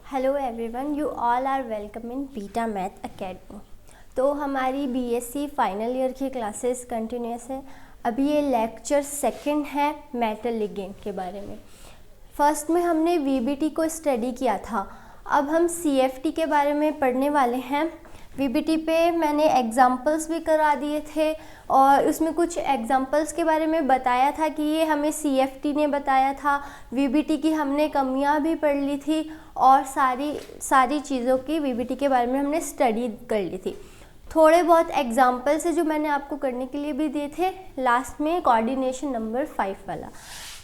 Hello everyone, you all are welcome in beta math academy. तो हमारी BSc final year की classes continues है। अभी ये लेक्चर सेकंड है मेटल लिगेंड के बारे में। फर्स्ट में हमने वीबीटी को स्टडी किया था, अब हम सीएफटी के बारे में पढ़ने वाले हैं। वीबीटी पे मैंने एग्जाम्पल्स भी करा दिए थे और उसमें कुछ एग्जाम्पल्स के बारे में बताया था कि ये हमें सीएफटी ने बताया था। वीबीटी की हमने कमियां भी पढ़ ली थी और सारी चीज़ों की वीबीटी के बारे में हमने स्टडी कर ली थी। थोड़े बहुत एग्जाम्पल्स है जो मैंने आपको करने के लिए भी दिए थे लास्ट में, कोऑर्डिनेशन नंबर 5 वाला।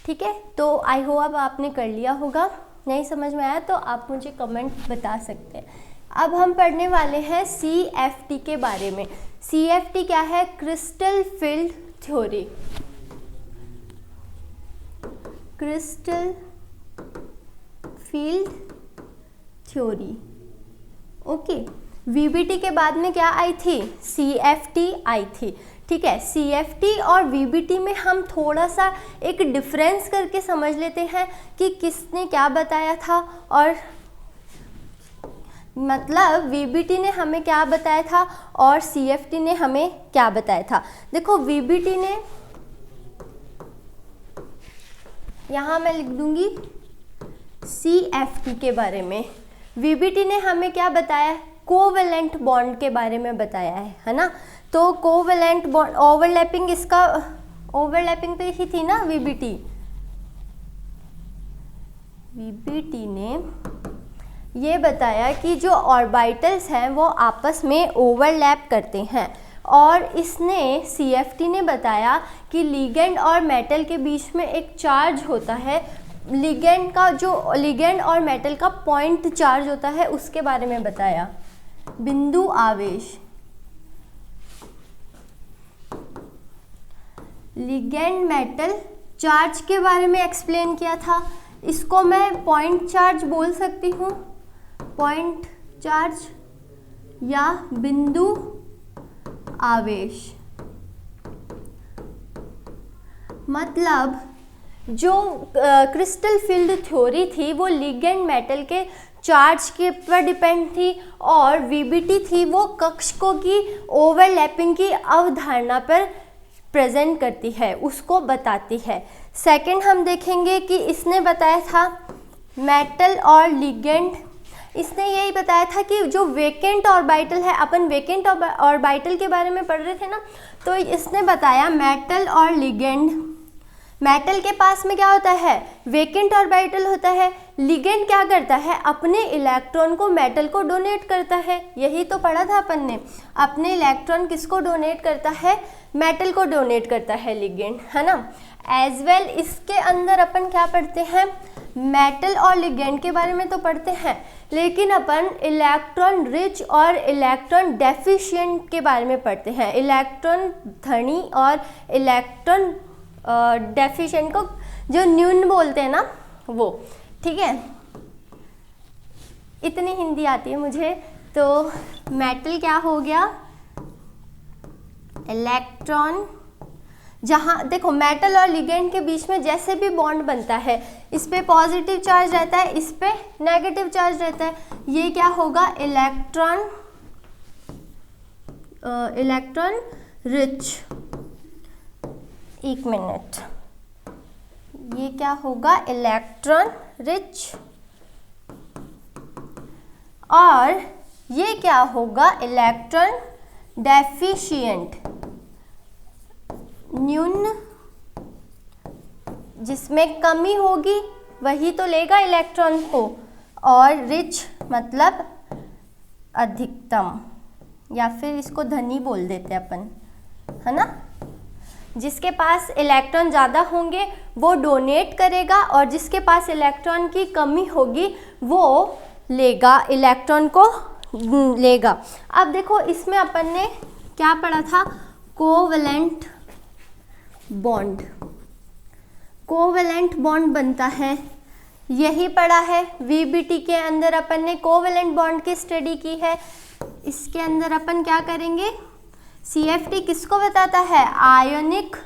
ठीक है, तो आई होप आपने कर लिया होगा। नहीं समझ में आया तो आप मुझे कमेंट बता सकते हैं। अब हम पढ़ने वाले हैं सीएफटी के बारे में। सीएफटी क्या है? Crystal field theory. Crystal field theory. Okay, VBT के बाद में क्या आई थी? सीएफटी आई थी। ठीक है, सीएफटी और वीबीटी में हम थोड़ा सा एक डिफरेंस करके समझ लेते हैं कि किसने क्या बताया था, और मतलब वीबीटी ने हमें क्या बताया था और सीएफटी ने हमें क्या बताया था। देखो, वीबीटी ने, यहाँ मैं लिख दूंगी सीएफटी के बारे में। वीबीटी ने हमें क्या बताया? कोवेलेंट बॉन्ड के बारे में बताया है ना। तो कोवेलेंट बॉन्ड, ओवरलैपिंग, इसका ओवरलैपिंग पे ही थी ना वीबीटी। वीबीटी ने ये बताया कि जो ऑर्बिटल्स हैं वो आपस में ओवरलैप करते हैं, और इसने सीएफटी ने बताया कि लिगेंड और मेटल के बीच में एक चार्ज होता है। लिगेंड का जो लिगेंड और मेटल का पॉइंट चार्ज होता है उसके बारे में बताया, बिंदु आवेश। लिगेंड मेटल चार्ज के बारे में एक्सप्लेन किया था। इसको मैं पॉइंट चार्ज बोल सकती हूँ, पॉइंट चार्ज या बिंदु आवेश। मतलब जो क्रिस्टल फील्ड थ्योरी थी वो लिगेंड मेटल के चार्ज के पर डिपेंड थी, और वीबीटी थी वो कक्षकों की ओवरलैपिंग की अवधारणा पर प्रेजेंट करती है, उसको बताती है। सेकंड हम देखेंगे कि इसने बताया था मेटल और लिगेंड। इसने यही बताया था कि जो वेकेंट ऑर्बिटल है, अपन वेकेंट ऑर्बिटल के बारे में पढ़ रहे थे ना, तो इसने बताया मेटल और लिगेंड। मेटल के पास में क्या होता है? वेकेंट ऑर्बिटल होता है। लिगेंड क्या करता है? अपने इलेक्ट्रॉन को मेटल को डोनेट करता है। यही तो पढ़ा था अपन ने। अपने इलेक्ट्रॉन किसको डोनेट करता है? मेटल को डोनेट करता है लिगेंड, है ना। एज वेल इसके अंदर अपन क्या पढ़ते हैं? मेटल और लिगेंड के बारे में तो पढ़ते हैं, लेकिन अपन इलेक्ट्रॉन रिच और इलेक्ट्रॉन डेफिशिएंट के बारे में पढ़ते हैं। इलेक्ट्रॉन धनी और इलेक्ट्रॉन डेफिशिएंट को जो न्यून बोलते हैं ना, वो। ठीक है, इतनी हिंदी आती है मुझे। तो मेटल क्या हो गया? इलेक्ट्रॉन। जहाँ देखो, मेटल और लिगेंड के बीच में जैसे भी बॉन्ड बनता है, इस पे पॉजिटिव चार्ज रहता है, इस पे नेगेटिव चार्ज रहता है। ये क्या होगा? Electron rich. एक मिनट, ये क्या होगा? Electron rich. और ये क्या होगा? इलेक्ट्रॉन डेफिशिएंट, न्यून। जिसमें कमी होगी वही तो लेगा इलेक्ट्रॉन को, और रिच मतलब अधिकतम, या फिर इसको धनी बोल देते अपन, है ना। जिसके पास इलेक्ट्रॉन ज़्यादा होंगे वो डोनेट करेगा, और जिसके पास इलेक्ट्रॉन की कमी होगी वो लेगा, इलेक्ट्रॉन को लेगा। अब देखो, इसमें अपन ने क्या पढ़ा था? Covalent bond. कोवेलेंट बॉन्ड बनता है, यही पढ़ा है। वीबीटी के अंदर अपन ने कोवेलेंट बॉन्ड की स्टडी की है। इसके अंदर अपन क्या करेंगे? सीएफटी किसको बताता है? आयनिक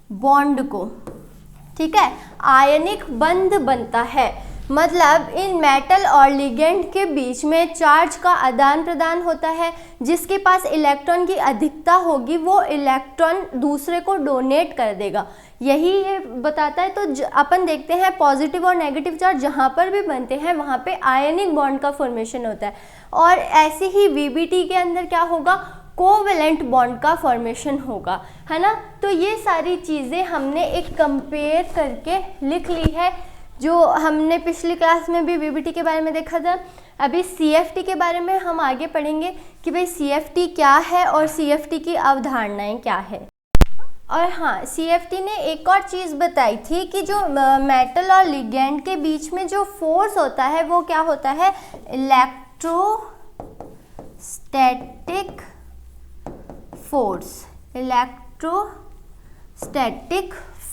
बॉन्ड को। ठीक है, आयनिक बंध बनता है। मतलब इन मेटल और लिगेंड के बीच में चार्ज का आदान प्रदान होता है। जिसके पास इलेक्ट्रॉन की अधिकता होगी वो इलेक्ट्रॉन दूसरे को डोनेट कर देगा, यही ये बताता है। तो अपन देखते हैं पॉजिटिव और नेगेटिव चार्ज जहाँ पर भी बनते हैं वहाँ पे आयनिक बॉन्ड का फॉर्मेशन होता है। और ऐसे ही वीबीटी के अंदर क्या होगा, कोवेलेंट बॉन्ड का फॉर्मेशन होगा, है ना। तो ये सारी चीज़ें हमने एक कंपेयर करके लिख ली है, जो हमने पिछली क्लास में भी वीबीटी के बारे में देखा था। अभी सीएफटी के बारे में हम आगे पढ़ेंगे कि भाई सीएफटी क्या है और सीएफटी की अवधारणाएं क्या है। और हाँ, सीएफटी ने एक और चीज़ बताई थी कि जो मेटल और लिगेंड के बीच में जो फोर्स होता है वो क्या होता है, इलेक्ट्रोस्टैटिक फोर्स। इलेक्ट्रोस्टैटिक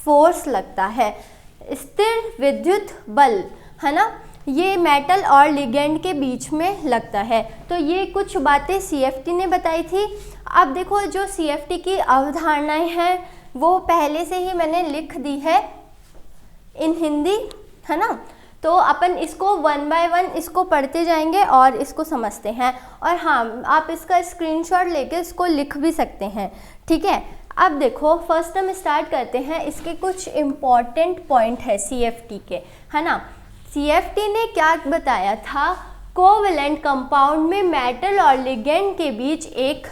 फोर्स लगता है, स्थिर विद्युत बल, है ना, ये मेटल और लिगेंड के बीच में लगता है। तो ये कुछ बातें सीएफटी ने बताई थी। अब देखो जो सीएफटी की अवधारणाएं हैं वो पहले से ही मैंने लिख दी है इन हिंदी, है ना। तो अपन इसको 1 बाय 1 इसको पढ़ते जाएंगे और इसको समझते हैं। और हाँ, आप इसका स्क्रीनशॉट लेके इसको लिख भी सकते हैं, ठीक है। अब देखो फर्स्ट हम स्टार्ट करते हैं, इसके कुछ इम्पॉर्टेंट पॉइंट है सीएफटी के, है ना। सीएफटी ने क्या बताया था, कोवेलेंट कंपाउंड में मेटल और लिगेंड के बीच एक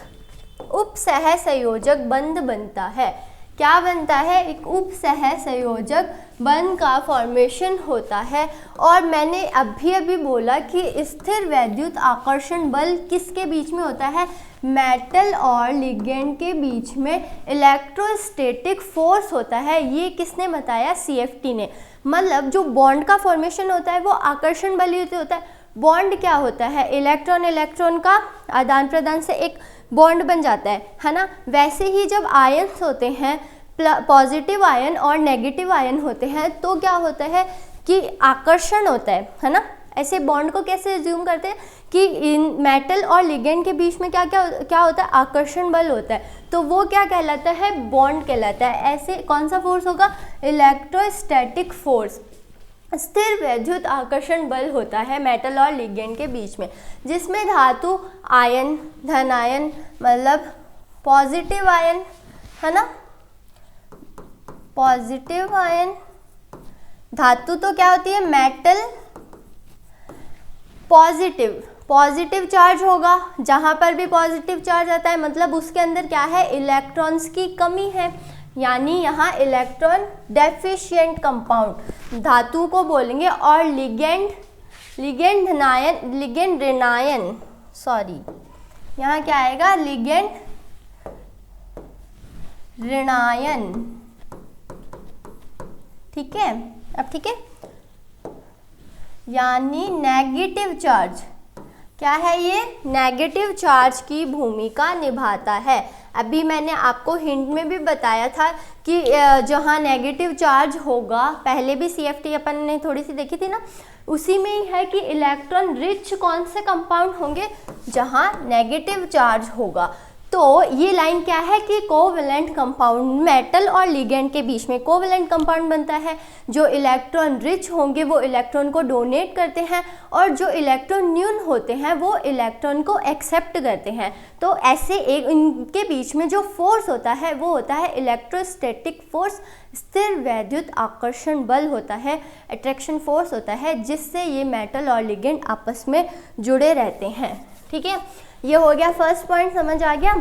उपसह संयोजक बंध बनता है। क्या बनता है, एक उपसह संयोजक बंध का फॉर्मेशन होता है। और मैंने अभी बोला कि स्थिर वैद्युत आकर्षण बल किसके बीच में होता है, मेटल और लिगेंड के बीच में इलेक्ट्रोस्टैटिक फोर्स होता है। ये किसने बताया, सीएफटी ने। मतलब जो बॉन्ड का फॉर्मेशन होता है वो आकर्षण बल युक्त होता है। बॉन्ड क्या होता है, इलेक्ट्रॉन इलेक्ट्रॉन का आदान प्रदान से एक बॉन्ड बन जाता है ना। वैसे ही जब आयन्स होते हैं, पॉजिटिव आयन और नेगेटिव आयन होते हैं, तो क्या होता है कि आकर्षण होता है ना। ऐसे बॉन्ड को कैसे अज्यूम करते हैं कि इन मेटल और लिगेंड के बीच में क्या क्या क्या होता है, आकर्षण बल होता है। तो वो क्या कहलाता है, बॉन्ड कहलाता है। ऐसे कौन सा फोर्स होगा, इलेक्ट्रोस्टैटिक फोर्स, स्थिर वैद्युत आकर्षण बल होता है मेटल और लिगेंड के बीच में, जिसमें धातु आयन, धन आयन, मतलब पॉजिटिव आयन, है ना, पॉजिटिव आयन। धातु तो क्या होती है, मेटल, पॉजिटिव चार्ज होगा। जहाँ पर भी पॉजिटिव चार्ज आता है मतलब उसके अंदर क्या है, इलेक्ट्रॉन्स की कमी है, यानी यहाँ इलेक्ट्रॉन डेफिशिएंट कंपाउंड धातु को बोलेंगे। और लिगेंड ऋणायन, सॉरी यहाँ क्या आएगा, लिगेंड ऋणायन, ठीक है। अब ठीक है, यानी नेगेटिव चार्ज, क्या है ये, नेगेटिव चार्ज की भूमिका निभाता है। अभी मैंने आपको हिंट में भी बताया था कि जहाँ नेगेटिव चार्ज होगा, पहले भी सीएफटी अपन ने थोड़ी सी देखी थी ना, उसी में ही है कि इलेक्ट्रॉन रिच कौन से कंपाउंड होंगे, जहाँ नेगेटिव चार्ज होगा। तो ये लाइन क्या है कि कोवेलेंट कंपाउंड, मेटल और लिगेंड के बीच में कोवेलेंट कंपाउंड बनता है। जो इलेक्ट्रॉन रिच होंगे वो इलेक्ट्रॉन को डोनेट करते हैं, और जो इलेक्ट्रॉन न्यून होते हैं वो इलेक्ट्रॉन को एक्सेप्ट करते हैं। तो ऐसे एक इनके बीच में जो फोर्स होता है वो होता है इलेक्ट्रोस्टैटिक फोर्स, स्थिर वैद्युत आकर्षण बल होता है, अट्रैक्शन फोर्स होता है, जिससे ये मेटल और लिगेंड आपस में जुड़े रहते हैं, ठीक है। ये हो गया फर्स्ट पॉइंट, समझ आ गया।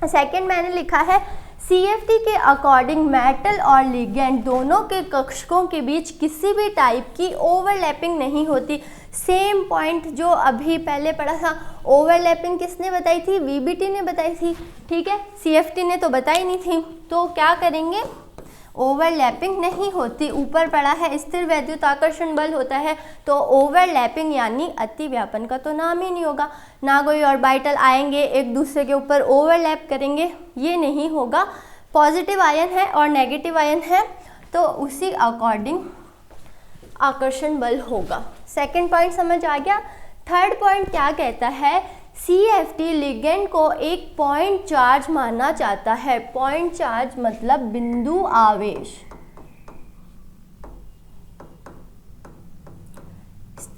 सेकंड मैंने लिखा है, सीएफटी के अकॉर्डिंग मेटल और लिगेंड दोनों के कक्षकों के बीच किसी भी टाइप की ओवरलैपिंग नहीं होती। सेम पॉइंट जो अभी पहले पढ़ा था, ओवरलैपिंग किसने बताई थी, वीबीटी ने बताई थी, ठीक है। सीएफटी ने तो बताई नहीं थी। तो क्या करेंगे, ओवरलैपिंग नहीं होती। ऊपर पड़ा है स्थिर वैद्युत आकर्षण बल होता है, तो ओवरलैपिंग यानी अति व्यापन का तो नाम ही नहीं होगा। ना कोई ऑर्बिटल आएंगे एक दूसरे के ऊपर ओवरलैप करेंगे, ये नहीं होगा। पॉजिटिव आयन है और नेगेटिव आयन है, तो उसी अकॉर्डिंग आकर्षण बल होगा। सेकंड पॉइंट समझ आ गया। थर्ड पॉइंट क्या कहता है, सीएफटी लिगेंड को एक पॉइंट चार्ज माना जाता है। पॉइंट चार्ज मतलब बिंदु आवेश।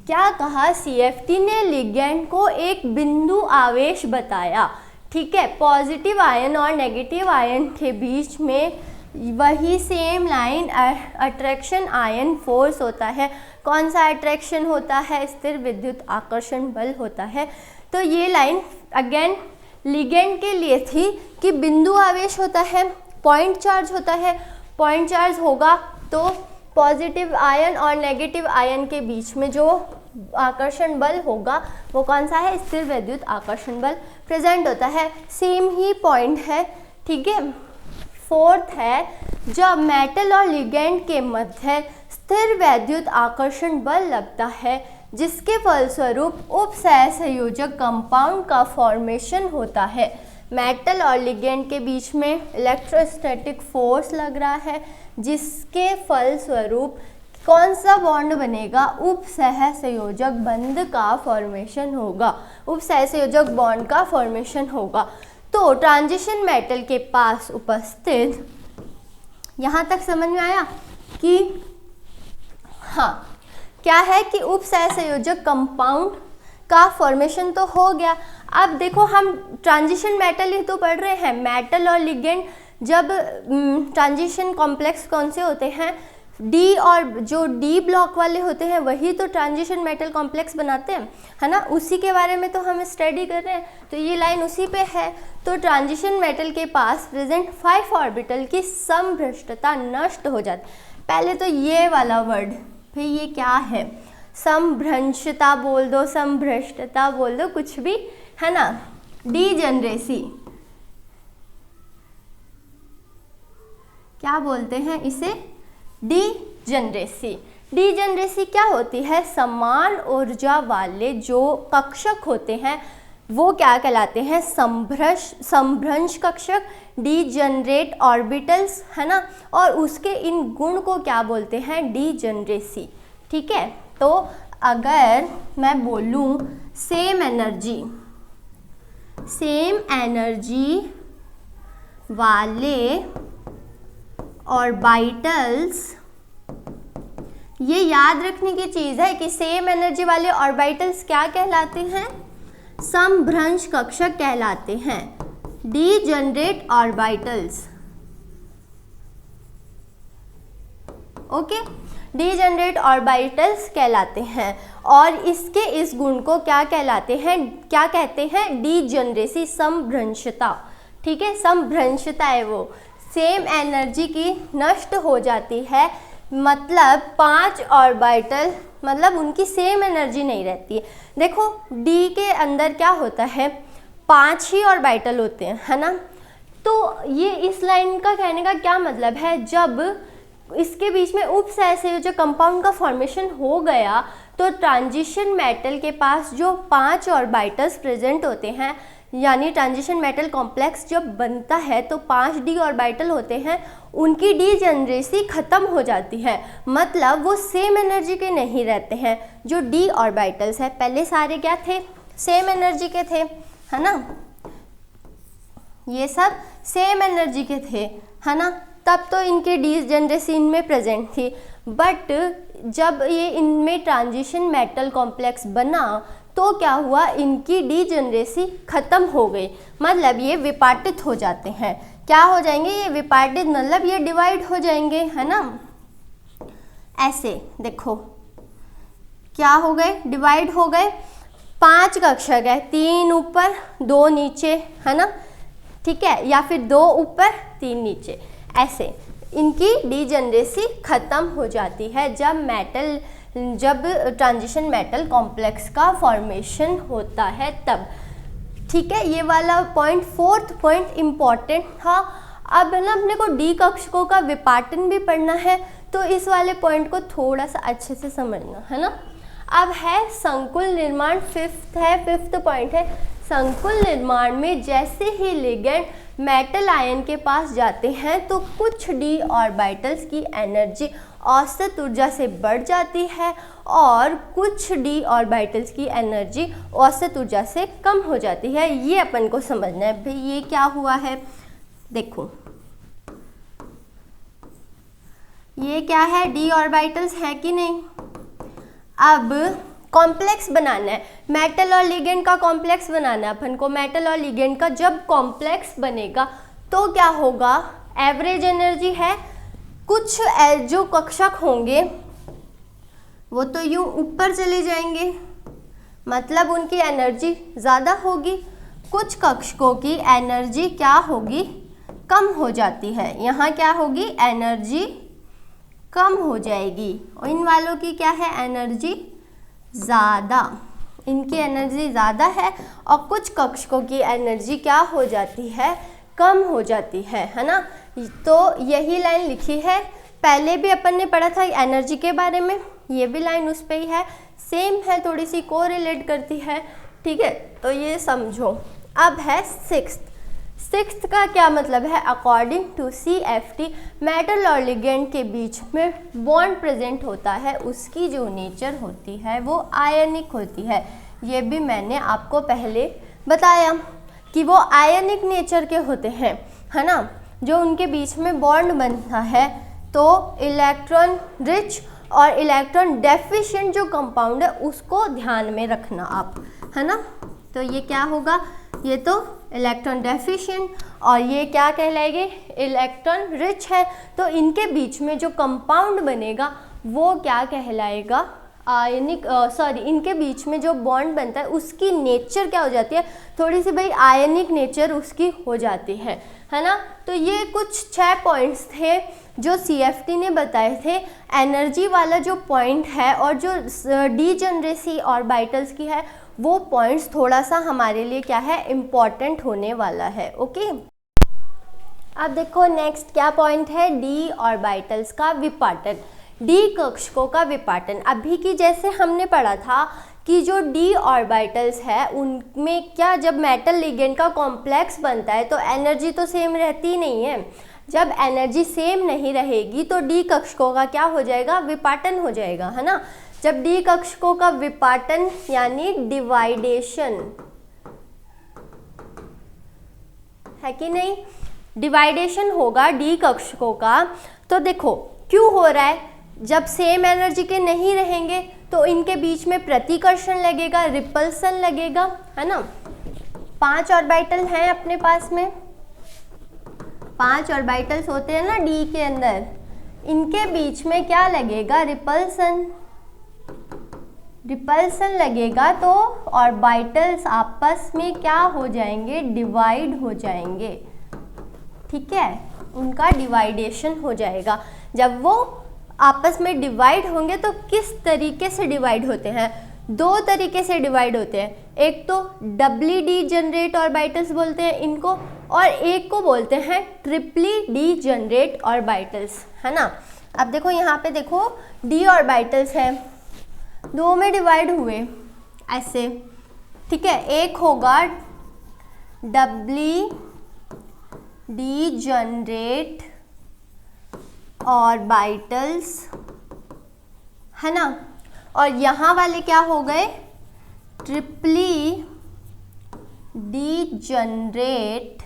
क्या कहा, CF3 ने लिगेंड को एक बिंदु आवेश बताया। ठीक है, पॉजिटिव आयन और नेगेटिव आयन के बीच में वही same line attraction ion force होता है। कौन सा अट्रैक्शन होता है? स्थिर विद्युत आकर्षण बल होता है। तो ये लाइन अगेन लिगेंड के लिए थी कि बिंदु आवेश होता है, पॉइंट चार्ज होता है, पॉइंट चार्ज होगा तो पॉजिटिव आयन और नेगेटिव आयन के बीच में जो आकर्षण बल होगा वो कौन सा है? स्थिर विद्युत आकर्षण बल प्रेजेंट होता है। सेम ही पॉइंट है। ठीक है, फोर्थ है, जब मेटल और लिगेंड के मध्य स्थिर वैद्युत आकर्षण बल लगता है जिसके फलस्वरूप उपसहसंयोजक कंपाउंड का फॉर्मेशन होता है। मेटल और लिगेंड के बीच में इलेक्ट्रोस्टैटिक फोर्स लग रहा है जिसके फलस्वरूप कौन सा बॉन्ड बनेगा? उपसहसंयोजक बंध का फॉर्मेशन होगा, उपसहसंयोजक बॉन्ड का फॉर्मेशन होगा। तो ट्रांजिशन मेटल के पास उपस्थित, यहाँ तक समझ में आया कि हाँ क्या है कि उपसहसंयोजक कंपाउंड का फॉर्मेशन तो हो गया। अब देखो हम ट्रांजिशन मेटल ही तो पढ़ रहे हैं। मेटल और लिगेंड जब ट्रांजिशन कॉम्प्लेक्स कौन से होते हैं? डी, और जो डी ब्लॉक वाले होते हैं वही तो ट्रांजिशन मेटल कॉम्प्लेक्स बनाते हैं, है ना। उसी के बारे में तो हम स्टडी कर रहे हैं, तो ये लाइन उसी पे है। तो ट्रांजिशन मेटल के पास प्रेजेंट 5 ऑर्बिटल की समभ्रष्टता नष्ट हो जाती। पहले तो ये वाला वर्ड, फिर ये क्या है? समभ्रंशता बोल दो, समभ्रष्टता बोल दो, कुछ भी, है ना। डीजनरेसी क्या बोलते हैं इसे? डीजनरेसी। डीजनरेसी क्या होती है? समान ऊर्जा वाले जो कक्षक होते हैं वो क्या कहलाते हैं? समभ्रंश कक्षक, डीजनरेट ऑर्बिटल्स, है ना। और उसके इन गुण को क्या बोलते हैं? डीजनरेसी। ठीक है, तो अगर मैं बोलूं सेम एनर्जी वाले ऑर्बिटल्स, ये याद रखने की चीज़ है कि सेम एनर्जी वाले ऑर्बिटल्स क्या कहलाते हैं? समभ्रंश कक्षक कहलाते हैं, degenerate orbitals. Okay, degenerate orbitals कहलाते हैं। और इसके इस गुण को क्या कहलाते हैं? क्या कहते हैं? डीजनरेसी, समभ्रंशता। ठीक है, समभ्रंशता है वो, सेम एनर्जी की नष्ट हो जाती है, मतलब 5 ऑर्बिटल, मतलब उनकी सेम एनर्जी नहीं रहती है। देखो डी के अंदर क्या होता है? 5 ही ऑर्बिटल होते हैं, है ना। तो ये इस लाइन का कहने का क्या मतलब है? जब इसके बीच में उपसहसंयोजक कंपाउंड का फॉर्मेशन हो गया तो ट्रांजिशन मेटल के पास जो 5 ऑर्बिटल्स प्रेजेंट होते हैं, यानी ट्रांजिशन मेटल कॉम्प्लेक्स जब बनता है तो 5 डी ऑर्बिटल होते हैं, उनकी डीजनरेसी खत्म हो जाती है, मतलब वो सेम एनर्जी के नहीं रहते हैं। जो डी ऑर्बिटल्स है पहले सारे क्या थे? सेम एनर्जी के थे, है ना। ये सब सेम एनर्जी के थे, है ना। तब तो इनकी डीजनरेसी इनमें प्रेजेंट थी, बट जब ये इनमें ट्रांजिशन मेटल कॉम्प्लेक्स बना तो क्या हुआ? इनकी डीजनरेसी खत्म हो गई, मतलब ये विपाटित हो जाते हैं। क्या हो जाएंगे? ये विपाटित, मतलब ये डिवाइड हो जाएंगे, है ना। ऐसे देखो क्या हो गए? डिवाइड हो गए। 5 कक्षक है, 3 ऊपर 2 नीचे, है ना। ठीक है, या फिर 2 ऊपर 3 नीचे, ऐसे इनकी डीजनरेसी खत्म हो जाती है जब ट्रांजिशन मेटल कॉम्प्लेक्स का फॉर्मेशन होता है तब। ठीक है, ये वाला पॉइंट, 4th पॉइंट इम्पॉर्टेंट था। अब ना अपने को डी कक्षकों का विपाटन भी पढ़ना है, तो इस वाले पॉइंट को थोड़ा सा अच्छे से समझना, है ना। अब है संकुल निर्माण, 5th पॉइंट है संकुल निर्माण में जैसे ही लिगेंड मेटल आयन के पास जाते हैं तो कुछ डी ऑर्बिटल्स की एनर्जी औसत ऊर्जा से बढ़ जाती है और कुछ डी ऑर्बिटल्स की एनर्जी औसत ऊर्जा से कम हो जाती है। ये अपन को समझना है भाई, ये क्या हुआ है? देखो ये क्या है? डी ऑर्बिटल्स है कि नहीं? अब कॉम्प्लेक्स बनाना है, मेटल और लिगेंड का कॉम्प्लेक्स बनाना है अपन को। मेटल और लिगेंड का जब कॉम्प्लेक्स बनेगा तो क्या होगा, एवरेज एनर्जी है, कुछ जो कक्षक होंगे वो तो यूं ऊपर चले जाएंगे, मतलब उनकी एनर्जी ज़्यादा होगी, कुछ कक्षकों की एनर्जी क्या होगी, कम हो जाती है। यहाँ क्या होगी, एनर्जी कम हो जाएगी, और इन वालों की क्या है, एनर्जी ज़्यादा, इनकी एनर्जी ज़्यादा है, और कुछ कक्षकों की एनर्जी क्या हो जाती है, कम हो जाती है ना। तो यही लाइन लिखी है, पहले भी अपन ने पढ़ा था एनर्जी के बारे में, ये भी लाइन उस पे ही है, सेम है, थोड़ी सी को रिलेट करती है, ठीक है। तो ये समझो। अब है सिक्स्थ का क्या मतलब है, अकॉर्डिंग टू CFT मेटल और लिगेंड के बीच में बॉन्ड प्रेजेंट होता है, उसकी जो नेचर होती है वो आयनिक होती है। ये भी मैंने आपको पहले बताया कि वो आयनिक नेचर के होते हैं, है ना। जो उनके बीच में बॉन्ड बनता है तो इलेक्ट्रॉन रिच और इलेक्ट्रॉन डेफिशिएंट जो कंपाउंड है उसको ध्यान में रखना आप, है ना। तो ये क्या होगा, ये तो इलेक्ट्रॉन डेफिशिएंट और ये क्या कहलाएंगे, इलेक्ट्रॉन रिच है। तो इनके बीच में जो कंपाउंड बनेगा वो क्या कहलाएगा, आयनिक, इनके बीच में जो बॉन्ड बनता है उसकी नेचर क्या हो जाती है, थोड़ी सी भाई आयनिक नेचर उसकी हो जाती है ना। तो ये कुछ 6 पॉइंट्स थे जो CFT ने बताए थे। एनर्जी वाला जो पॉइंट है और जो डीजनरेसी ऑर्बिटल्स की है वो पॉइंट्स थोड़ा सा हमारे लिए क्या है, इम्पॉर्टेंट होने वाला है। ओके, अब देखो नेक्स्ट क्या पॉइंट है, डी ऑर्बिटल्स का विपाटन, डी कक्षकों का विपाटन। अभी की जैसे हमने पढ़ा था कि जो डी ऑर्बिटल्स है उनमें क्या, जब मेटल लिगेंड का कॉम्प्लेक्स बनता है तो एनर्जी तो सेम रहती नहीं है। जब एनर्जी सेम नहीं रहेगी तो डी कक्षकों का क्या हो जाएगा, विपाटन हो जाएगा, है ना। जब डी कक्षकों का विपाटन यानी डिवाइडेशन, है कि नहीं, डिवाइडेशन होगा डी कक्षकों का, तो देखो क्यों हो रहा है, जब सेम एनर्जी के नहीं रहेंगे तो इनके बीच में प्रतिकर्षण लगेगा, रिपल्सन लगेगा, है ना। 5 ऑर्बिटल हैं अपने पास में, 5 ऑर्बिटल्स होते हैं ना डी के अंदर, इनके बीच में क्या लगेगा, रिपल्सन, रिपल्सन लगेगा तो ऑर्बिटल्स आपस में क्या हो जाएंगे, डिवाइड हो जाएंगे, ठीक है, उनका डिवाइडेशन हो जाएगा। जब वो आपस में डिवाइड होंगे तो किस तरीके से डिवाइड होते हैं, 2 तरीके से डिवाइड होते हैं, एक तो डबली डी जनरेट ऑर्बिटल्स बोलते हैं इनको, और एक को बोलते हैं ट्रिपली डी जनरेट ऑर्बिटल्स, है ना। अब देखो यहाँ पे देखो डी ऑर्बिटल्स हैं, 2 में डिवाइड हुए ऐसे, ठीक है। एक होगा डबली डी जनरेट ऑर्बिटल्स, है ना, और यहाँ वाले क्या हो गए, ट्रिपली डी जनरेट,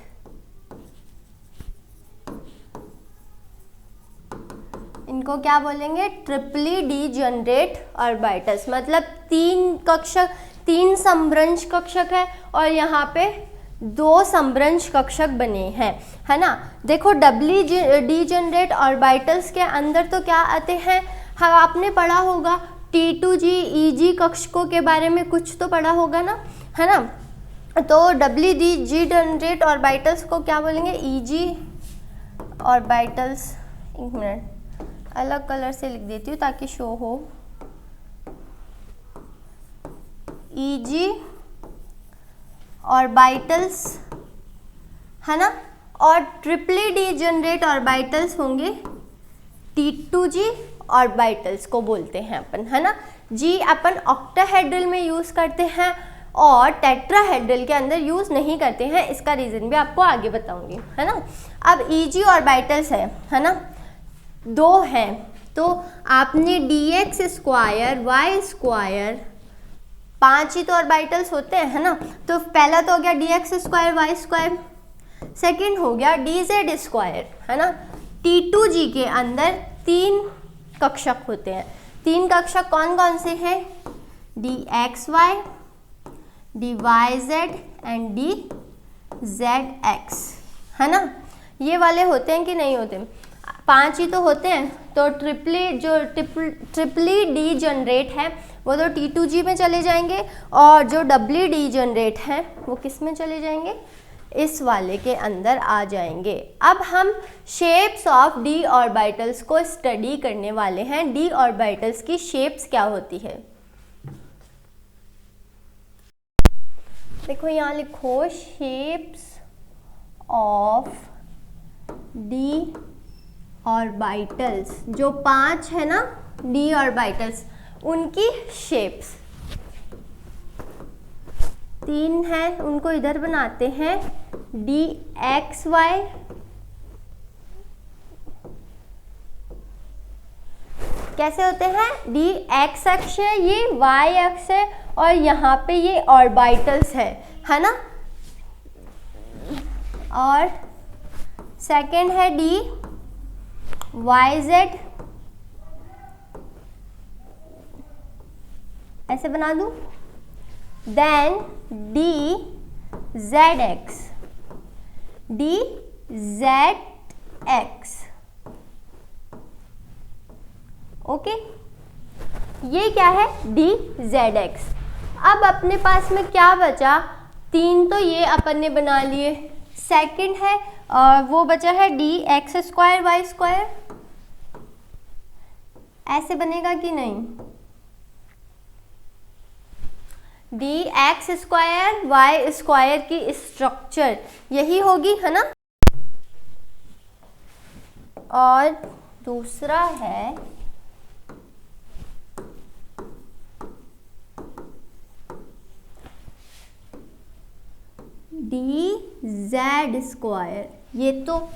इनको क्या बोलेंगे, ट्रिपली डी जनरेट ऑर्बिटल्स, मतलब 3 कक्षक, 3 समभ्रंश कक्षक है और यहाँ पे 2 समभ्रंश कक्षक बने हैं, है ना। देखो डबली डी जनरेट ऑर्बिटल्स के अंदर तो क्या आते हैं, हाँ आपने पढ़ा होगा T2G EG कक्षकों के बारे में कुछ तो पढ़ा होगा ना, है ना। तो डबली डी जनरेट ऑर्बिटल्स को क्या बोलेंगे, EG ऑर्बिटल्स, एक मिनट अलग कलर से लिख देती हूँ ताकि शो हो, EG ऑर्बिटल्स, है ना, और ट्रिपली डी जनरेट ऑर्बिटल्स होंगे T2G ऑर्बिटल्स को बोलते हैं अपन, है ना। G अपन ऑक्टाहेड्रल में यूज़ करते हैं और टेट्राहेड्रल के अंदर यूज़ नहीं करते हैं, इसका रीज़न भी आपको आगे बताऊंगी, है ना। अब EG ऑर्बिटल्स है ना, 2 हैं, तो आपने dx स्क्वायर y स्क्वायर, 5 ही तो ऑर्बिटल्स होते हैं, है ना। तो पहला तो हो गया dx square y square, second हो गया dz स्क्वायर, है ना। T2G के अंदर 3 कक्षक होते हैं, 3 कक्षक कौन कौन से हैं, DXY, DYZ एंड DZX, है ना। ये वाले होते हैं कि नहीं होते? 5 ही तो होते हैं। तो ट्रिपली डी जनरेट है वो तो T2G में चले जाएंगे, और जो डबली डी जनरेट है वो किस में चले जाएंगे? इस वाले के अंदर आ जाएंगे। अब हम शेप्स ऑफ डी ऑर्बिटल्स को स्टडी करने वाले हैं। डी ऑर्बिटल्स की शेप्स क्या होती है? देखो यहाँ लिखो, शेप्स ऑफ डी ऑर्बिटल्स, जो 5 है ना डी ऑर्बिटल्स, उनकी शेप्स 3 है, उनको इधर बनाते हैं। DXY, कैसे होते हैं? DX अक्ष है, ये Y अक्ष है, और यहाँ पे ये ऑर्बिटल्स है ना। और सेकंड है DYZ, ऐसे बना दूं। Then DZX, DZX, okay. ये क्या है? DZX। अब अपने पास में क्या बचा? 3 तो ये अपन ने बना लिए। सेकंड है वो बचा है DX2 Y2, ऐसे बनेगा कि नहीं? DX2 Y2 की स्ट्रक्चर यही होगी, है ना। और दूसरा है DZ2। ये तो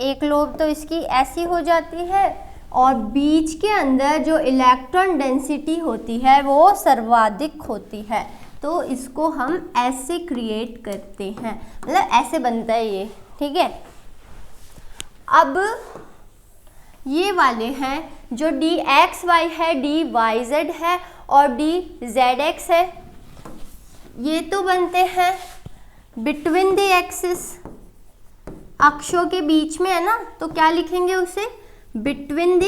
एक लोब तो इसकी ऐसी हो जाती है, और बीच के अंदर जो इलेक्ट्रॉन डेंसिटी होती है वो सर्वाधिक होती है, तो इसको हम ऐसे क्रिएट करते हैं, मतलब ऐसे बनता है ये, ठीक है। अब ये वाले हैं जो DXY है, DYZ है और DZX है, ये तो बनते हैं बिटवीन द एक्सिस, अक्षों के बीच में है ना, तो क्या लिखेंगे उसे? Between the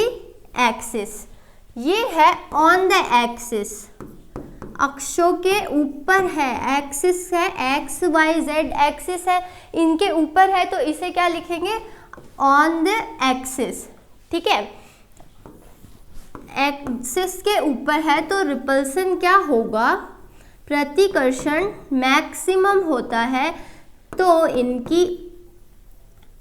axis. ये है ऑन द एक्सिस, अक्षों के ऊपर है, एक्सिस है, XYZ एक्सिस है, इनके ऊपर है, तो इसे क्या लिखेंगे? ऑन द एक्सिस, ठीक है। एक्सिस के ऊपर है तो रिपल्सन क्या होगा? प्रतिकर्षण मैक्सिमम होता है, तो इनकी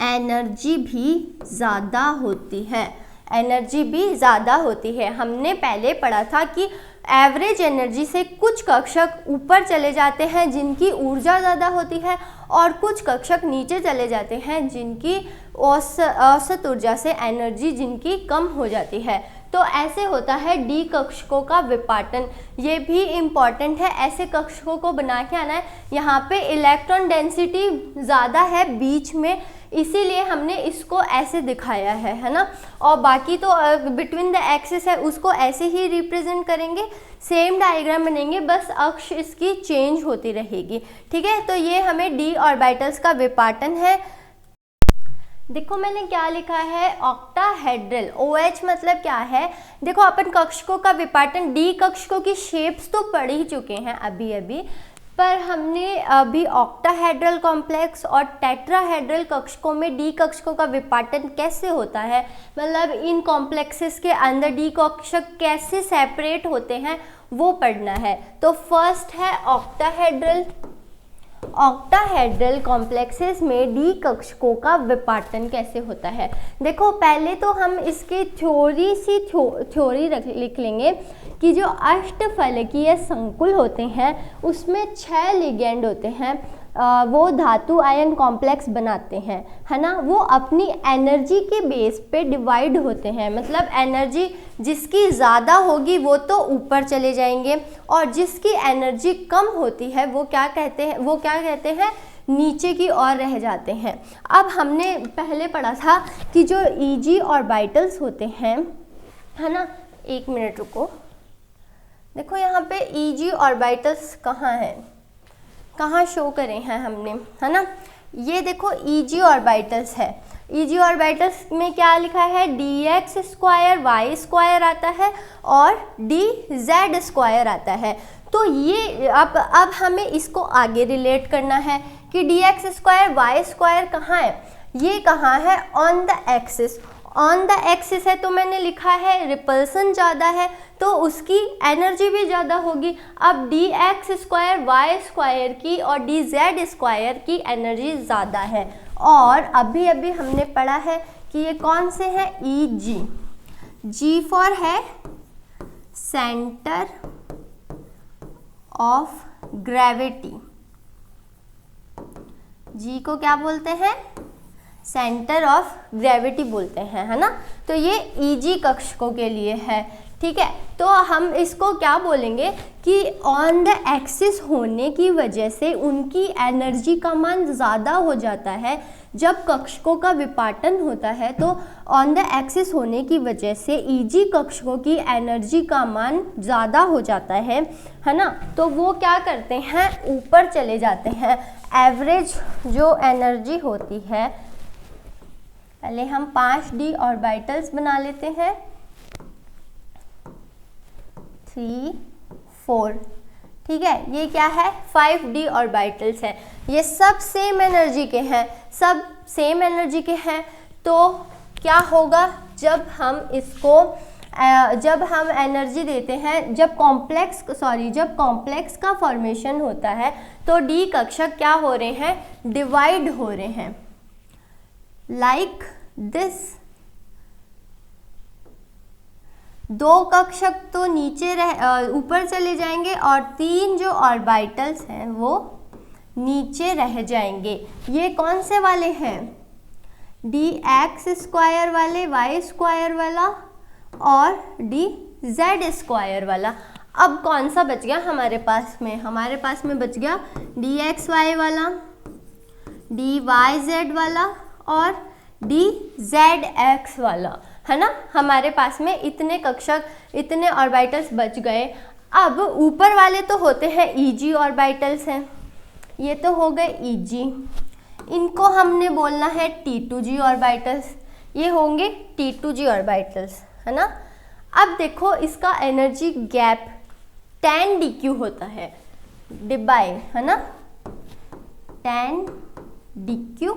एनर्जी भी ज़्यादा होती है, एनर्जी भी ज़्यादा होती है। हमने पहले पढ़ा था कि एवरेज एनर्जी से कुछ कक्षक ऊपर चले जाते हैं जिनकी ऊर्जा ज़्यादा होती है, और कुछ कक्षक नीचे चले जाते हैं जिनकी औसत ऊर्जा से एनर्जी जिनकी कम हो जाती है। तो ऐसे होता है डी कक्षकों का विपाटन। ये भी इम्पॉर्टेंट है, ऐसे कक्षकों को बना के आना है। यहाँ पे इलेक्ट्रॉन डेंसिटी ज़्यादा है बीच में, इसीलिए हमने इसको ऐसे दिखाया है ना। और बाकी तो बिटवीन द एक्सिस है उसको ऐसे ही रिप्रेजेंट करेंगे, सेम डायग्राम बनेंगे, बस अक्ष इसकी चेंज होती रहेगी, ठीक है। तो ये हमें डी ऑर्बिटल्स का विपाटन है। देखो मैंने क्या लिखा है, ऑक्टाहेड्रल। OH मतलब क्या है? देखो अपन कक्षकों का विपाटन, डी कक्षकों की शेप्स तो पढ़ ही चुके हैं अभी, पर हमने अभी ऑक्टाहेड्रल कॉम्प्लेक्स और टेट्राहेड्रल कक्षकों में डी कक्षकों का विपाटन कैसे होता है, मतलब इन कॉम्प्लेक्सेस के अंदर डी कक्षक कैसे सेपरेट होते हैं वो पढ़ना है। तो फर्स्ट है ऑक्टाहेड्रल। ऑक्टाहेड्रल कॉम्प्लेक्सेस में डी कक्षकों का विपाटन कैसे होता है? देखो पहले तो हम इसकी थ्योरी लिख लेंगे कि जो अष्टफलकीय संकुल होते हैं उसमें 6 लिगेंड होते हैं, वो धातु आयन कॉम्प्लेक्स बनाते हैं, है ना। वो अपनी एनर्जी के बेस पे डिवाइड होते हैं, मतलब एनर्जी जिसकी ज़्यादा होगी वो तो ऊपर चले जाएंगे, और जिसकी एनर्जी कम होती है वो क्या कहते हैं नीचे की ओर रह जाते हैं। अब हमने पहले पढ़ा था कि जो EG ऑर्बिटल्स होते हैं, है ना, एक मिनट रुको, देखो यहाँ पे Eg ऑर्बिटल्स कहाँ है, कहाँ शो करे हैं हमने, है ना। ये देखो Eg ऑर्बिटल्स है। Eg ऑर्बिटल्स में क्या लिखा है, dx स्क्वायर वाई स्क्वायर आता है और dz स्क्वायर आता है। तो ये अब हमें इसको आगे रिलेट करना है कि dx स्क्वायर वाई स्क्वायर कहाँ है, ये कहाँ है, on the axis. On the axis है तो मैंने लिखा है रिपल्सन ज़्यादा है तो उसकी एनर्जी भी ज़्यादा होगी। अब dx स्क्वायर वाई स्क्वायर की और dz स्क्वायर की एनर्जी ज़्यादा है। और अभी अभी हमने पढ़ा है कि ये कौन से हैं, Eg। G फॉर है सेंटर ऑफ ग्रेविटी। G को क्या बोलते हैं, सेंटर ऑफ ग्रेविटी बोलते हैं, है ना। तो ये Eg कक्षकों के लिए है, ठीक है। तो हम इसको क्या बोलेंगे कि ऑन द एक्सिस होने की वजह से उनकी एनर्जी का मान ज़्यादा हो जाता है। जब कक्षकों का विपाटन होता है तो ऑन द एक्सिस होने की वजह से Eg कक्षकों की एनर्जी का मान ज़्यादा हो जाता है ना। तो वो क्या करते हैं, ऊपर चले जाते हैं। एवरेज जो एनर्जी होती है, पहले हम 5d ऑर्बिटल्स बना लेते हैं, 3 4, ठीक है। ये क्या है, 5d ऑर्बिटल्स है। ये सब सेम एनर्जी के हैं, सब सेम एनर्जी के हैं। तो क्या होगा, जब हम एनर्जी देते हैं, जब कॉम्प्लेक्स का फॉर्मेशन होता है तो d कक्षक क्या हो रहे हैं, डिवाइड हो रहे हैं, लाइक दिस। 2 कक्षक तो ऊपर चले जाएंगे और 3 जो ऑर्बिटल्स हैं वो नीचे रह जाएंगे। ये कौन से वाले हैं, dx स्क्वायर वाले, y स्क्वायर वाला और dz स्क्वायर वाला। अब कौन सा बच गया हमारे पास में बच गया dxy वाला, dyz वाला और dzx वाला, है ना। हमारे पास में इतने ऑर्बिटल्स बच गए। अब ऊपर वाले तो होते हैं Eg ऑर्बिटल्स हैं, ये तो हो गए Eg। इनको हमने बोलना है T2g ऑर्बिटल्स, ये होंगे T2g ऑर्बिटल्स, है ना। अब देखो इसका एनर्जी गैप tan dq होता है, डिवाइड, है ना, tan dq।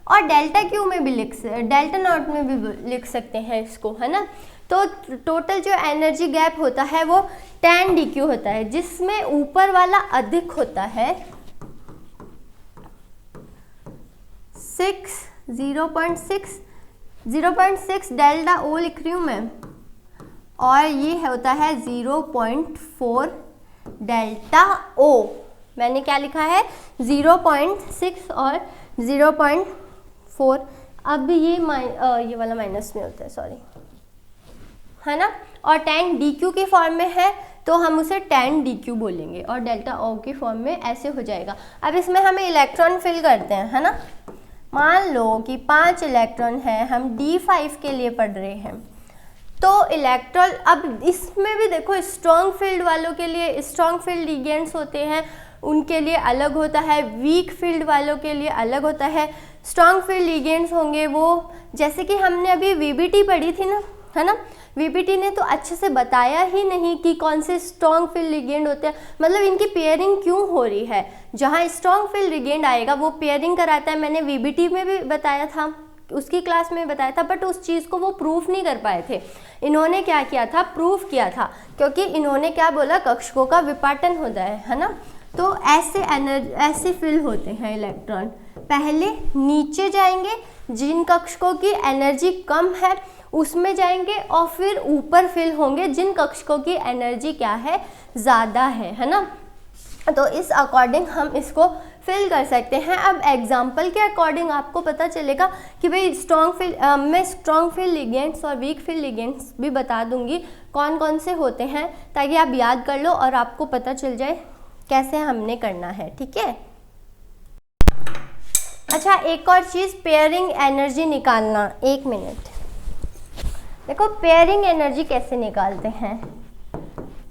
और डेल्टा क्यू में भी डेल्टा नॉट में भी लिख सकते हैं इसको, है ना। तो टोटल जो एनर्जी गैप होता है वो tan dq होता है, जिसमें ऊपर वाला अधिक होता है 0.6 डेल्टा ओ लिख रही हूँ मैं, और ये होता है 0.4 डेल्टा ओ। मैंने क्या लिखा है, 0.6 और 0.4। अब ये वाला माइनस में होता है, सॉरी, है ना। और tan dq की फॉर्म में है तो हम उसे tan dq बोलेंगे और डेल्टा ओ की फॉर्म में ऐसे हो जाएगा। अब इसमें हमें इलेक्ट्रॉन फिल करते हैं, है ना। मान लो कि 5 इलेक्ट्रॉन है, हम d5 के लिए पढ़ रहे हैं। तो इलेक्ट्रॉन, अब इसमें भी देखो स्ट्रॉन्ग फील्ड वालों के लिए स्ट्रॉन्ग फील्ड लिगेंड्स होते हैं, उनके लिए अलग होता है। वीक फील्ड वालों के लिए अलग होता है। स्ट्रॉन्ग फील्ड लिगेंड्स होंगे वो, जैसे कि हमने अभी वीबीटी पढ़ी थी ना, है ना। वीबीटी ने तो अच्छे से बताया ही नहीं कि कौन से स्ट्रॉन्ग फील्ड लिगेंड होते हैं, मतलब इनकी पेयरिंग क्यों हो रही है। जहाँ स्ट्रॉन्ग फील्ड लिगेंड आएगा वो पेयरिंग कराता है, मैंने वीबीटी में भी बताया था, उसकी क्लास में बताया था, बट उस चीज़ को वो प्रूफ नहीं कर पाए थे। इन्होंने क्या किया था, प्रूफ किया था, क्योंकि इन्होंने क्या बोला, कक्षकों का विपाटन होता है ना। तो ऐसे फिल होते हैं इलेक्ट्रॉन, पहले नीचे जाएंगे, जिन कक्षकों की एनर्जी कम है उसमें जाएंगे, और फिर ऊपर फिल होंगे जिन कक्षकों की एनर्जी क्या है, ज़्यादा है ना। तो इस अकॉर्डिंग हम इसको फिल कर सकते हैं। अब एग्जाम्पल के अकॉर्डिंग आपको पता चलेगा कि भाई मैं स्ट्रॉन्ग फील्ड लिगेंड्स और वीक फील्ड लिगेंड्स भी बता दूंगी कौन कौन से होते हैं, ताकि आप याद कर लो और आपको पता चल जाए कैसे हमने करना है, ठीक है। अच्छा, एक और चीज़, पेयरिंग एनर्जी निकालना। 1 मिनट, देखो पेयरिंग एनर्जी कैसे निकालते हैं।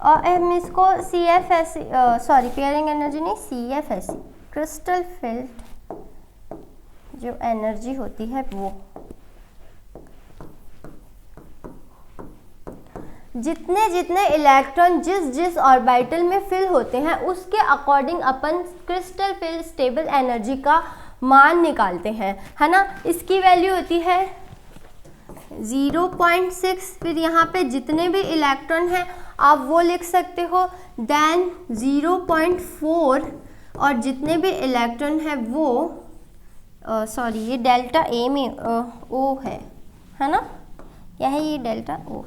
और हम इसको CFSE सॉरी पेयरिंग एनर्जी नहीं, CFSE क्रिस्टल फील्ड जो एनर्जी होती है वो जितने जितने इलेक्ट्रॉन जिस जिस ऑर्बिटल में फिल होते हैं उसके अकॉर्डिंग अपन क्रिस्टल फील्ड स्टेबल एनर्जी का मान निकालते हैं, है ना। इसकी वैल्यू होती है 0.6, फिर यहाँ पे जितने भी इलेक्ट्रॉन हैं आप वो लिख सकते हो, देन 0.4 और जितने भी इलेक्ट्रॉन हैं वो सॉरी ये डेल्टा ए में ओ है ना, क्या है ये डेल्टा ओ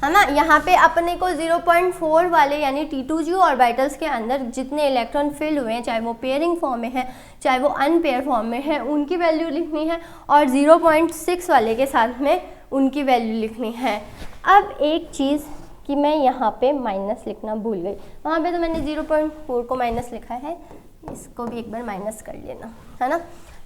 है ना। यहाँ पे अपने को 0.4 वाले यानी T2G ऑर्बिटल्स के अंदर जितने इलेक्ट्रॉन फिल हुए हैं, चाहे वो पेयरिंग फॉर्म में है चाहे वो अनपेयर फॉर्म में है, उनकी वैल्यू लिखनी है, और 0.6 वाले के साथ में उनकी वैल्यू लिखनी है। अब एक चीज़ कि मैं यहाँ पे माइनस लिखना भूल गई, वहाँ पे तो मैंने 0.4 को माइनस लिखा है, इसको भी एक बार माइनस कर लेना, है ना।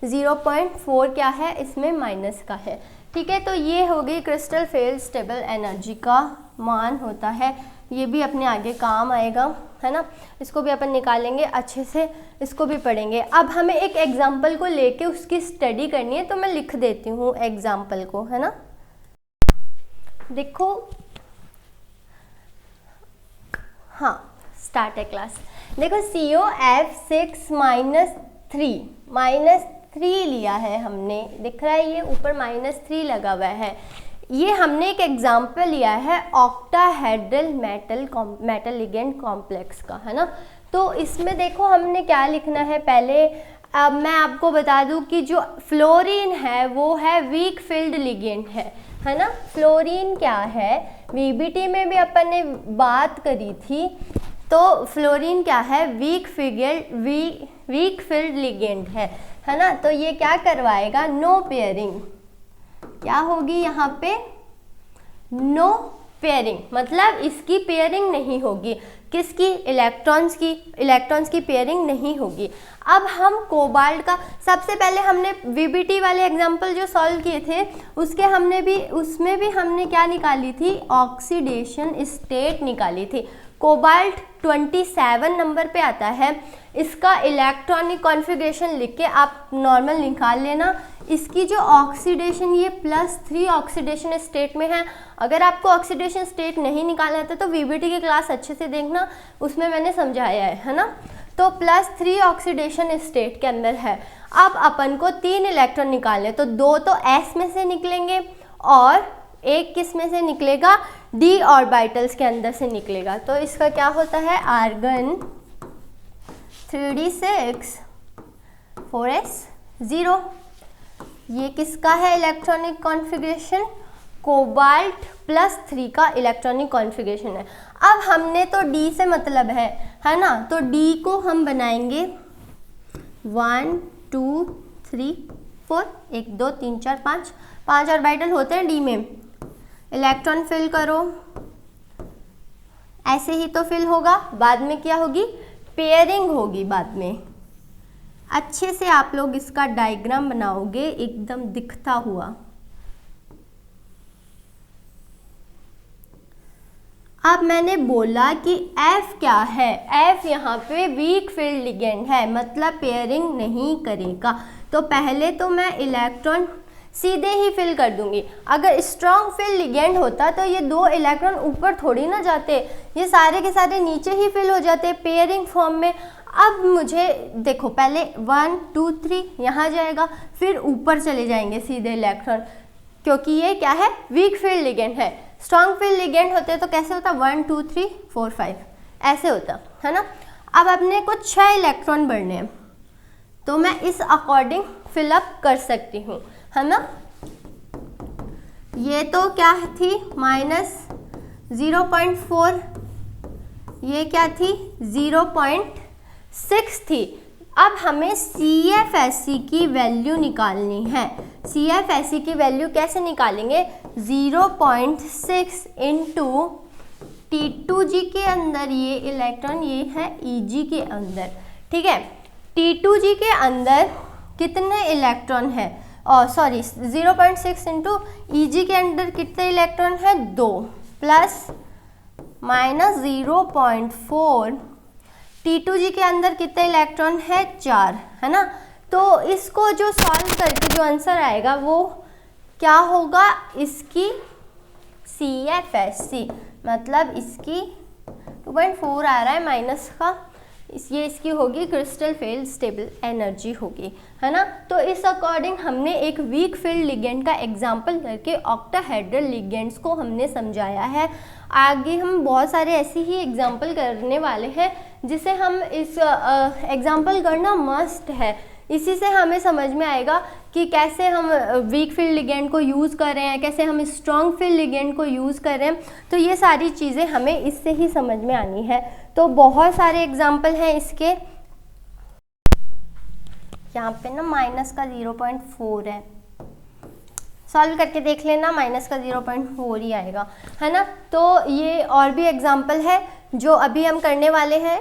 0.4 क्या है, इसमें माइनस का है, ठीक है। तो ये हो गई क्रिस्टल फील्ड स्टेबल एनर्जी का मान होता है, ये भी अपने आगे काम आएगा, है ना। इसको भी अपन निकालेंगे अच्छे से, इसको भी पढ़ेंगे। अब हमें एक एग्जाम्पल को लेके उसकी स्टडी करनी है, तो मैं लिख देती हूँ एग्जाम्पल को, है ना। देखो हाँ स्टार्ट है क्लास। देखो COF6 -3 लिया है हमने, दिख रहा है ये ऊपर -3 लगा हुआ है। ये हमने एक एग्जाम्पल लिया है ऑक्टाहेड्रल मेटल लिगेंड कॉम्प्लेक्स का, है ना। तो इसमें देखो हमने क्या लिखना है पहले, अब मैं आपको बता दूं कि जो फ्लोरीन है वो है वीक फील्ड लिगेंड है ना। फ्लोरीन क्या है, VBT में भी अपन ने बात करी थी, तो फ्लोरीन क्या है, वीक फील्ड लिगेंड है ना। तो ये क्या करवाएगा, नो पेयरिंग, क्या होगी यहाँ पे, नो पेयरिंग, मतलब इसकी पेयरिंग नहीं होगी, किसकी, इलेक्ट्रॉन्स की पेयरिंग नहीं होगी। अब हम कोबाल्ट का, सबसे पहले हमने VBT वाले एग्जाम्पल जो सॉल्व किए थे उसमें भी हमने क्या निकाली थी, ऑक्सीडेशन स्टेट निकाली थी। कोबाल्ट 27 नंबर पे आता है, इसका इलेक्ट्रॉनिक कॉन्फ़िगरेशन लिख के आप नॉर्मल निकाल लेना। इसकी जो ऑक्सीडेशन, ये +3 ऑक्सीडेशन स्टेट में है। अगर आपको ऑक्सीडेशन स्टेट नहीं निकालना था तो VBT की क्लास अच्छे से देखना, उसमें मैंने समझाया है ना। तो +3 ऑक्सीडेशन स्टेट के अंदर है। अब अपन को 3 इलेक्ट्रॉन निकालने, तो 2 तो S में से निकलेंगे और एक किस में से निकलेगा, D ऑर्बिटल्स के अंदर से निकलेगा। तो इसका क्या होता है, आर्गन 3d6 4s0, ये किसका है इलेक्ट्रॉनिक कॉन्फ़िगरेशन, कोबाल्ट +3 का इलेक्ट्रॉनिक कॉन्फ़िगरेशन है। अब हमने तो D से मतलब है ना, तो D को हम बनाएंगे 1 2 3 4, 1 2 3 4 5 ऑर्बिटल होते हैं D में। इलेक्ट्रॉन फिल करो, ऐसे ही तो फिल होगा, बाद में क्या होगी, पेयरिंग होगी बाद में। अच्छे से आप लोग इसका डायग्राम बनाओगे एकदम दिखता हुआ। अब मैंने बोला कि F क्या है, F यहाँ पे वीक फील्ड लिगेंड है, मतलब पेयरिंग नहीं करेगा। तो पहले तो मैं इलेक्ट्रॉन सीधे ही फिल कर दूंगी। अगर स्ट्रॉन्ग फील्ड लिगेंड होता तो ये 2 इलेक्ट्रॉन ऊपर थोड़ी ना जाते, ये सारे के सारे नीचे ही फिल हो जाते पेयरिंग फॉर्म में। अब मुझे देखो, पहले 1 2 3 यहाँ जाएगा, फिर ऊपर चले जाएंगे सीधे इलेक्ट्रॉन, क्योंकि ये क्या है, वीक फील्ड लिगेंड है। स्ट्रॉन्ग फील्ड लिगेंड होते तो कैसे होता, 1 2 3 4 5 ऐसे होता, है ना। अब अपने को 6 इलेक्ट्रॉन बढ़ने हैं, तो मैं इस अकॉर्डिंग फिलअप कर सकती हूँ, है ना। ये तो क्या थी, -0.4, ये क्या थी, 0.6 थी। अब हमें CFSE की वैल्यू निकालनी है। CFSE की वैल्यू कैसे निकालेंगे, 0.6 इंटू T2G के अंदर ये इलेक्ट्रॉन, ये है EG के अंदर, ठीक है। T2G के अंदर कितने इलेक्ट्रॉन है, और सॉरी 0.6 इंटू EG के अंदर कितने इलेक्ट्रॉन है, 2 प्लस -0.4, T2G के अंदर कितने इलेक्ट्रॉन है? 4, है ना। तो इसको जो सॉल्व करके जो आंसर आएगा वो क्या होगा? इसकी CFSC, मतलब इसकी 2.4 आ रहा है माइनस का, ये इसकी होगी क्रिस्टल फील्ड स्टेबल एनर्जी होगी, है ना। तो इस अकॉर्डिंग हमने एक वीक फील्ड लिगेंड का एग्जांपल करके ऑक्टाहेड्रल लिगेंड्स को हमने समझाया है। आगे हम बहुत सारे ऐसे ही एग्जांपल करने वाले हैं जिसे हम इस एग्जांपल करना मस्ट है। इसी से हमें समझ में आएगा कि कैसे हम वीक फील्ड लिगेंड को यूज़ कर रहे हैं, कैसे हम स्ट्रॉन्ग फील्ड लिगेंड को यूज़ कर रहे हैं। तो ये सारी चीज़ें हमें इससे ही समझ में आनी है। तो बहुत सारे एग्जाम्पल हैं इसके। यहाँ पे ना माइनस का 0.4 है, सॉल्व करके देख लेना, माइनस का 0.4 ही आएगा, है ना। तो ये और भी एग्जाम्पल है जो अभी हम करने वाले हैं।